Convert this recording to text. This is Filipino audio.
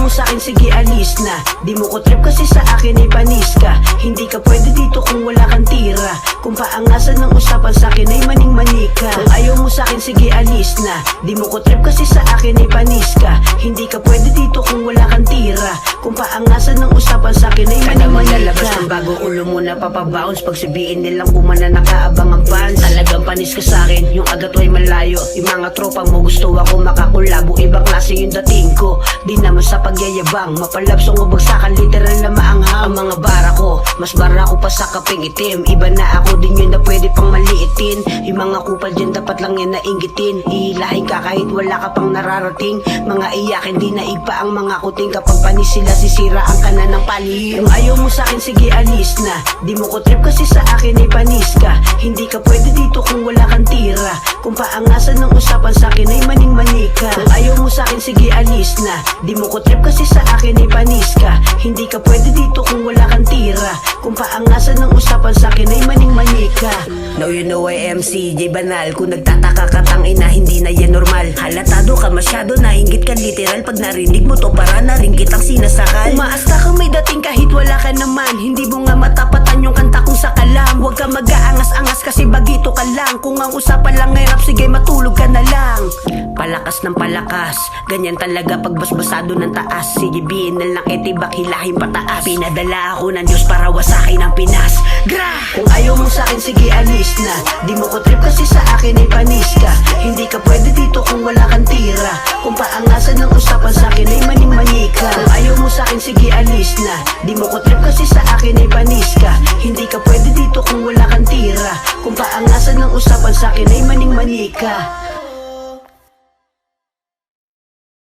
mo sa'kin, sige alis na. Di mo ko trip kasi sa akin ay panis ka. Hindi ka pwede dito kung wala kang tira. Kung paangasan ng usapan sa'kin ay maning-mani ka. Kung ayaw mo sa'kin, sige alis na. Di mo ko trip kasi sa akin ay panis ka. Hindi ka pwede dito kung wala kang tira. Kung paangasan ng usapan sa'kin ay maning-mani ka. Ng bagong ulo mo na papabounce. Pag sabihin nilang kumana nakaabang ang fans. Talagang panis ka sa'kin, yung agat ay malayo. Yung mga tropang mo gusto ako makakulabo. Ibang klase yung dating ko, di naman sa pagyayabang. Mapalapsong o bagsakan, literal na maanghang. Ang mga bara ko, mas bara ko pa sa kaping itim. Iba na ako din yun na pwede pang maliitin. Yung mga kupal dyan dapat lang yan nainggitin. Ihilahin ka kahit wala ka pang nararating. Mga iyakin, di naigpa ang mga kuting. Kapag panis sila, sisiraan ka na ng palihim. Kung ayaw mo sa'kin, sige alis na. Di mo ko trip kasi sa akin ay panis ka. Hindi ka pwede dito kung wala kang tira. Kung paangasan ng usapan sa'kin ay maning-mani ka. Kung ayaw mo sa'kin, sige alis na. Di mo ko trip kasi sa akin ay panis ka. Hindi ka pwede dito kung wala kang tira. Kung paangasan ng usapan sa'kin ay maning-mani ka. Now you know I am CJ Banal. Kung nagtataka ka tangina, hindi na yan normal. Halatado ka masyado, nainggit ka literal. Pag narinig mo to, para na rin kitang sinasakal. Umaasta kang may dating kahit wala ka naman. Hindi mo nga matapatan yung kanta kong sa kalam. Huwag ka mag-aangas-angas kasi bagito ka lang. Kung ang usapan lang ay rap, sige matulog ka na lang. Palakas ng palakas, ganyan talaga pag basbasado ng taas. Sige binal ng etibak, hilahin pataas. Pinadala ako ng Diyos para wasakin ang Pinas. Gra! Kung ayaw mo sa'kin, sige alis na. Di mo ko trip kasi sa akin ay panis ka. Hindi ka pwede dito kung wala kang tira. Kung paangasan ng usapan sa'kin ay maning-mani ka. Kung ayaw mo sa'kin, sige alis na. Di mo ko trip kasi sa akin ay panis ka. Hindi ka pwede dito kung wala kang tira. Kung paangasan ng usapan sa'kin ay maning-mani ka.